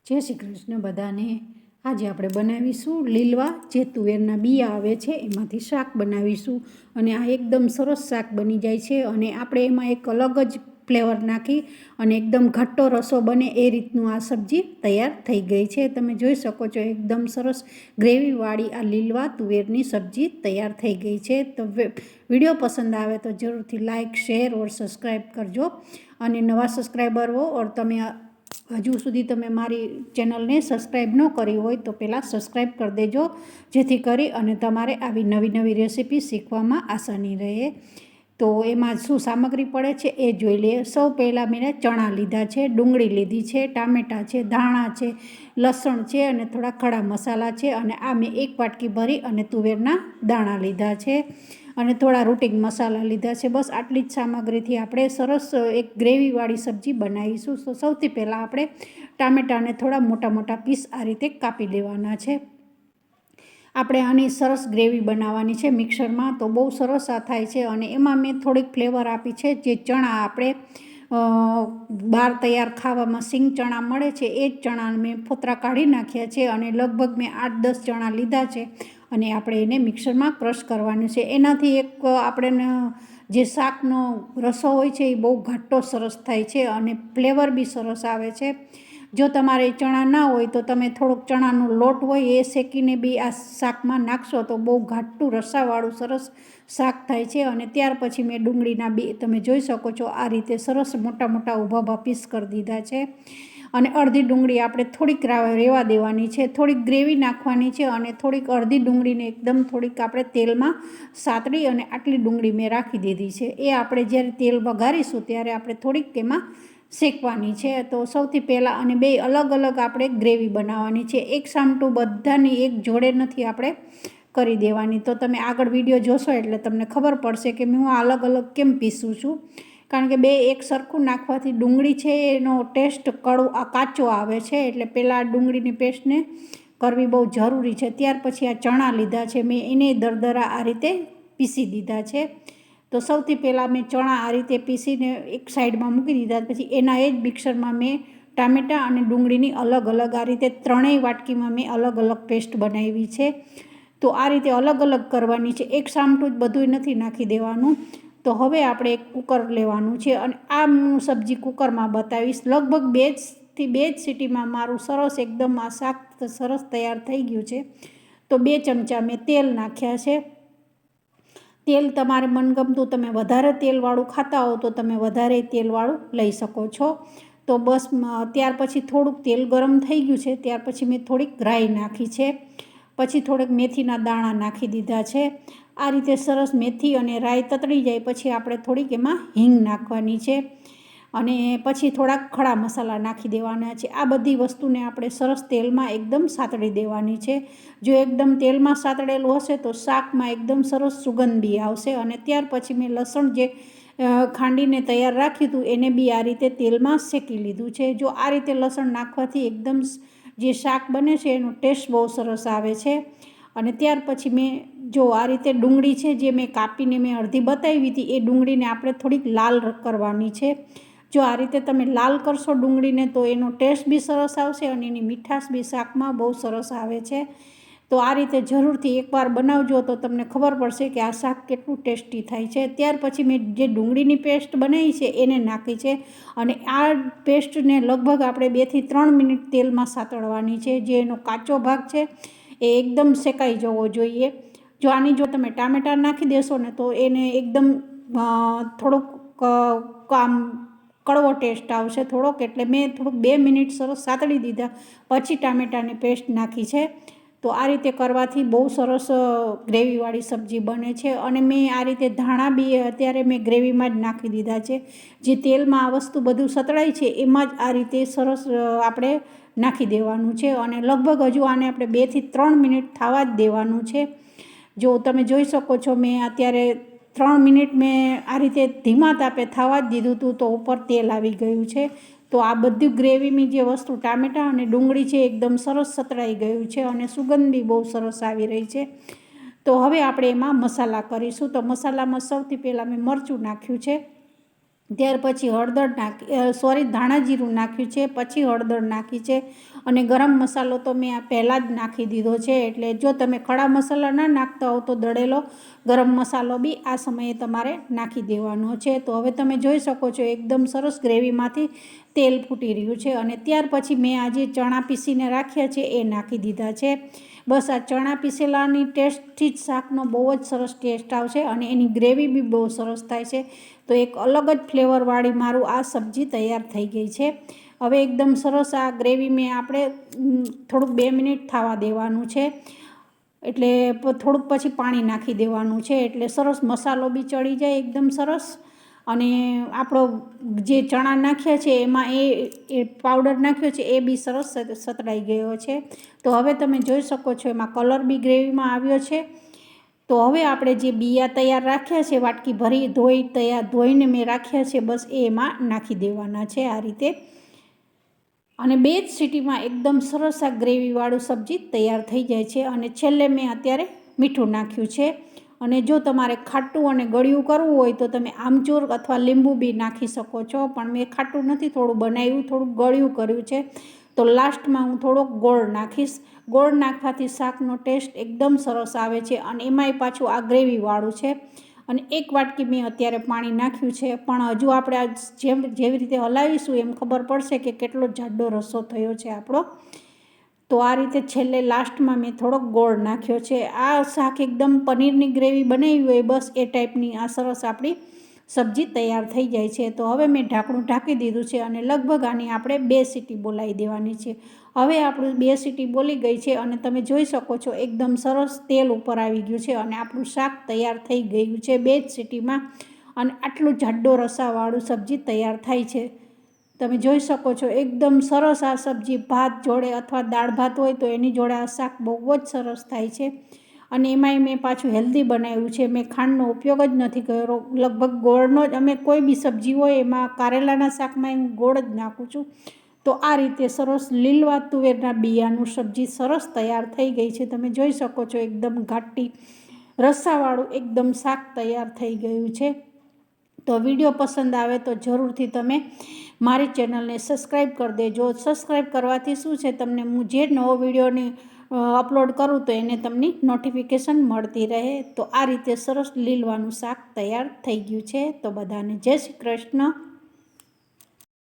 जय श्री कृष्ण बधाने। आज આપણે બનાવીશું લીલવા જે તુવેરના બિયા આવે છે એમાંથી શાક બનાવીશું અને આ એકદમ સરસ શાક બની જાય છે અને આપણે એમાં એક અલગ જ ફ્લેવર નાખી અને એકદમ ઘટ્ટો રસો બને એ રીતનું આ સબ્જી તૈયાર થઈ ગઈ છે। તમે જોઈ શકો છો એકદમ સરસ ગ્રેવીવાળી આ લીલવા તુવેરની સબ્જી તૈયાર થઈ ગઈ છે। તો વિડીયો પસંદ આવે તો જરૂરથી લાઇક શેર और સબસ્ક્રાઈબ કરજો અને નવા સબસ્ક્રાઈબર હો और તમે हजू सुधी तमे मारी चेनल ने सब्सक्राइब न करी होय तो पहला सब्सक्राइब कर देजो जेथी करी अने तमारे आवी नवी नवी रेसिपी शीखवामां आसानी रहे। तो एमां शुं सामग्री पड़े छे ए जोई लईए। सौ पहला मैंने चणा लीधा छे, डूंगળી लीधी छे, टामेटा छे, धाणा छे, लसण छे अने थोड़ा खड़ा मसाला छे अने आ मैं एक वाटकी भरी अने तुवेरना दाणा लीधा छे अने थोड़ा रूटिंग मसाला लीधा छे। बस आटली ज सामग्रीथी आपणे सरस एक ग्रेवीवाળી सब्जी बनावीशुं। तो सौथी पहला आपणे टामेटाने थोड़ा मोटा मोटा पीस आ रीते कापी लेवाना छे। આપણે આની સરસ ગ્રેવી બનાવવાની છે મિક્સરમાં, તો બહુ સરસ આ થાય છે અને એમાં મેં થોડીક ફ્લેવર આપી છે। જે ચણા આપણે બહાર તૈયાર ખાવામાં સિંગ ચણા મળે છે એ જ ચણા મેં ફોતરા કાઢી નાખ્યા છે અને લગભગ મેં 8-10 ચણા લીધા છે અને આપણે એને મિક્સરમાં ક્રશ કરવાનું છે। એનાથી એક આપણે જે શાકનો રસો હોય છે એ બહુ ઘાટો સરસ થાય છે અને ફ્લેવર બી સરસ આવે છે। जो तमारे चणा ना होय तो तमे थोड़ोक चणानो लोट होय ए शेकीने बी आ शाकमां नाखशो तो बहु घाटुं रसावाळुं सरस शाक थाय छे। अने त्यार पछी मैं डूंगळीना बी तमे जोई शको छो आ रीते सरस मोटा मोटा ऊभा ऊभा पीस कर दीधा छे अने अर्धी डूंगળી आपणे थोड़ीक रेवा देवानी छे, थोड़ीक ग्रेवी नाखवानी छे अने थोड़ीक अर्धी डूंगળીને एकदम थोड़ीक आपणे तेलमां सातળી अने आटली डूंगળી मैं राखी दीधी छे। ए आपणे ज्यारे तेल वघारीशुं त्यारे आपणे थोड़ीक तेमां शेकवानी छे। तो सौथी पहला अने बे अलग अलग आपणे ग्रेवी बनाववानी छे, एक सामटुं बधानी एक जोड़े नथी आपणे करी देवानी। तो तमे आगळ विडियो जोशो एटले तमने खबर पड़शे के मैं अलग अलग केम पीसूं छुं, कारण के बे एक सरखुं नाखवाथी डूंगળી छे एनो टेस्ट कड़ो काचो आवे छे, एटले पहेला डूंगળીની पेस्टने करवी बहु जरूरी छे। त्यार पछी आ चणा लीधा छे मैं एने दरदरा आ रीते पीसी दीधा छे। तो सौथी पहला मैं चणा आ रीते पीसीने एक साइड में मूकी दीधा, पछी एना ए ज मिक्सर में टामेटा अने डूंगळीनी अलग अलग आ रीते त्रणेय वाटकी में मैं अलग अलग पेस्ट बनावी छे। तो आ रीते अलग अलग करवानी छे, एक सामटुं ज बधुंय नथी नाखी देवानुं। तो हवे आपणे एक कुकर लेवानुं छे अने आ सब्जी कुकर में बतावीश। लगभग 2 सीटी में मारुं सरस एकदम आ शाक सरस तैयार थई गयुं छे। तो 2 चमचा मैं तेल नाख्या छे। तेल तमारे मनगमतुं तमे वधारे तेलवाळुं खाता हो तो तमे वधारे तेलवाळुं लई शको छो। तो बस त्यार पछी थोड़ुंक तेल गरम थई गयुं छे त्यार पछी मैं थोड़ीक राई नाखी छे, पछी थोड़ेक मेथीना दाणा नाखी दीधा छे। आ रीते सरस मेथी अने राई ततड़ी जाय पछी आपणे थोड़ीक एमां हींग नाखवानी छे अने पछी थोड़ाक खड़ा मसाला नाखी देवाना छे। आ बधी वस्तुने आपणे सरस तेलमां एकदम सातળી देवानी छे। जो एकदम तेलमां सातळेलुं हशे तो शाकमां एकदम सरस सुगंध बी आवशे। अने त्यार पछी मैं लसण जे खांडीने तैयार राख्युं हतुं एने बी आ रीते तेलमां शेकी लीधुं छे। जो आ रीते लसण नाखवाथी एकदम जे शाक बने छे एनो टेस्ट बहु सरस आवे छे। अने त्यार पछी मैं जो आ रीते डूंगળી छे जे मैं कापीने मैं अर्धी बतावी हती ए डूंगળીને आपणे थोड़ीक लाल करवानी छे। जो आ रीते तमे लाल करशो डूंगળીને तो एनो टेस्ट बी सरस आवशे अने एनी मीठाश बी शाकमां बहु सरस आवे छे। तो आ रीते जरूरथी एकवार बनावजो तो तमने खबर पड़शे कि आ शाक केटलुं टेस्टी थाय छे। त्यार पछी मैं जे डूंगળીની पेस्ट बनावी छे एने नाखी छे अने आ पेस्टने लगभग आपणे 2 થી 3 मिनिट तेलमां सातळवानी छे। जे एनो काचो भाग छे ए एकदम शेकाई जवो जोईए। जो आनी जो तमे टामेटा नाखी देशो ने तो एने एकदम थोड़ोक आम कड़वो टेस्ट आवशे थोड़ोक, एटले मैं थोड़ुंक 2 मिनिट सरस सातળી दीधा पछी टामेटानी पेस्ट नाखी छे। तो आ रीते करवाथी बहु सरस ग्रेवीवाળી सब्जी बने छे। अने मैं आ रीते धाणा बी अत्यारे मैं ग्रेवीमां ज नाखी दीधा छे। जे तेलमां आ वस्तु बधुं सतळाय छे एमां ज आ रीते सरस आपणे नाखी देवानुं छे अने लगभग हजू आने आपणे 2 થી 3 मिनिट थवा ज देवानुं छे। जो तमे जोई शको छो मैं अत्यारे 3 मिनिट मैं आ रीते धीमा तापे थवा ज दीधुं हतुं तो उपर तेल आवी गयुं छे। तो आ बधी ग्रेवी में जे वस्तु टामेटा अने डूंगળી छे एकदम सरस सतळाई गयुं छे अने सुगंध बी बहु सरस आवी रही छे। तो हवे आपणे एमां मसाला करीशुं। तो मसालामां सौथी पहेला मैं मरचुं नाख्युं छे ત્યાર પછી હળદર ધાણા જીરું નાખ્યું છે, પછી હળદર નાખી છે અને ગરમ મસાલો તો મેં આ પહેલાં જ નાખી દીધો છે. એટલે જો તમે ખડા મસાલા ના નાખતા હો તો દળેલો ગરમ મસાલો બી આ સમયે તમારે નાખી દેવાનો છે. તો હવે તમે જોઈ શકો છો એકદમ સરસ ગ્રેવીમાંથી તેલ ફૂટી રહ્યું છે. અને ત્યાર પછી મેં આજે ચણા પીસીને રાખ્યા છે એ નાખી દીધા છે. બસ આ ચણા પીસેલાની ટેસ્ટથી જ શાકનો બહુ જ સરસ ટેસ્ટ આવશે અને એની ગ્રેવી બી બહુ સરસ થાય છે. તો એક અલગ જ ફ્લેવરવાળી મારું આ સબ્જી તૈયાર થઈ ગઈ છે. હવે એકદમ સરસ આ ગ્રેવી મેં આપણે થોડુંક 2 મિનિટ થવા દેવાનું છે. એટલે થોડુંક પછી પાણી નાખી દેવાનું છે. એટલે સરસ મસાલો બી ચડી જાય એકદમ સરસ. અને આપણો જે ચણા નાખ્યા છે એમાં એ પાવડર નાખ્યો છે એ બી સરસ સતળાઈ ગયો છે. તો હવે તમે જોઈ શકો છો એમાં કલર બી ગ્રેવીમાં આવ્યો છે. તો હવે આપણે જે બિયા તૈયાર રાખ્યા છે વાટકી ભરી ધોઈને મેં રાખ્યા છે, બસ એ એમાં નાખી દેવાના છે આ રીતે. અને 2 જ સીટીમાં એકદમ સરસ આ ગ્રેવીવાળું સબ્જી તૈયાર થઈ જાય છે. અને છેલ્લે મેં અત્યારે મીઠું નાખ્યું છે. અને જો તમારે ખાટું અને ગળ્યું કરવું હોય તો તમે આમચૂર અથવા લીંબુ બી નાખી શકો છો, પણ મેં ખાટું નથી થોડું બનાવ્યું, થોડુંક ગળ્યું કર્યું છે. તો લાસ્ટમાં હું થોડોક ગોળ નાખીશ. ગોળ નાખવાથી શાકનો ટેસ્ટ એકદમ સરસ આવે છે અને એમાંય પાછું આ ગ્રેવીવાળું છે. અને 1 વાટકી મેં અત્યારે પાણી નાખ્યું છે, પણ હજુ આપણે આ જેવી રીતે હલાવીશું એમ ખબર પડશે કે કેટલો જાડો રસો થયો છે આપણો. તો આ રીતે છેલ્લે લાસ્ટમાં મેં થોડોક ગોળ નાખ્યો છે. આ શાક એકદમ પનીરની ગ્રેવી બનાવી હોય બસ એ ટાઈપની આ સરસ આપણી સબ્જી તૈયાર થઈ જાય છે. તો હવે મેં ઢાંકણું ઢાંકી દીધું છે અને લગભગ આની આપણે 2 સીટી બોલાવી દેવાની છે. હવે આપણું 2 સીટી બોલી ગઈ છે અને તમે જોઈ શકો છો એકદમ સરસ તેલ ઉપર આવી ગયું છે અને આપણું શાક તૈયાર થઈ ગયું છે 2 જ સીટીમાં. અને આટલું જાડો રસાવાળું સબ્જી તૈયાર થાય છે. તમે જોઈ શકો છો એકદમ સરસ આ સબ્જી ભાત જોડે અથવા દાળ ભાત હોય તો એની જોડે આ શાક બહુ જ સરસ થાય છે. અને એમાંય મેં પાછું હેલ્ધી બનાવ્યું છે. મેં ખાંડનો ઉપયોગ જ નથી કર્યો. લગભગ ગોળનો જ અમે કોઈ બી સબ્જી હોય એમાં કારેલાના શાકમાં હું ગોળ જ નાખું છું. તો આ રીતે સરસ લીલવા તુવેરના બિયાનું સબ્જી સરસ તૈયાર થઈ ગઈ છે. તમે જોઈ શકો છો એકદમ ઘાટી રસાવાળું એકદમ શાક તૈયાર થઈ ગયું છે. તો વિડીયો પસંદ આવે તો જરૂરથી તમે મારી ચેનલને સબસ્ક્રાઈબ કરી દેજો. સબસ્ક્રાઈબ કરવાથી શું છે, તમને હું જે નવો વિડીયોની અપલોડ કરું તો એને તમને નોટિફિકેશન મળતી રહે. તો આ રીતે સરસ લીલવાનું શાક તૈયાર થઈ ગયું છે. તો બધાને જય શ્રી કૃષ્ણ.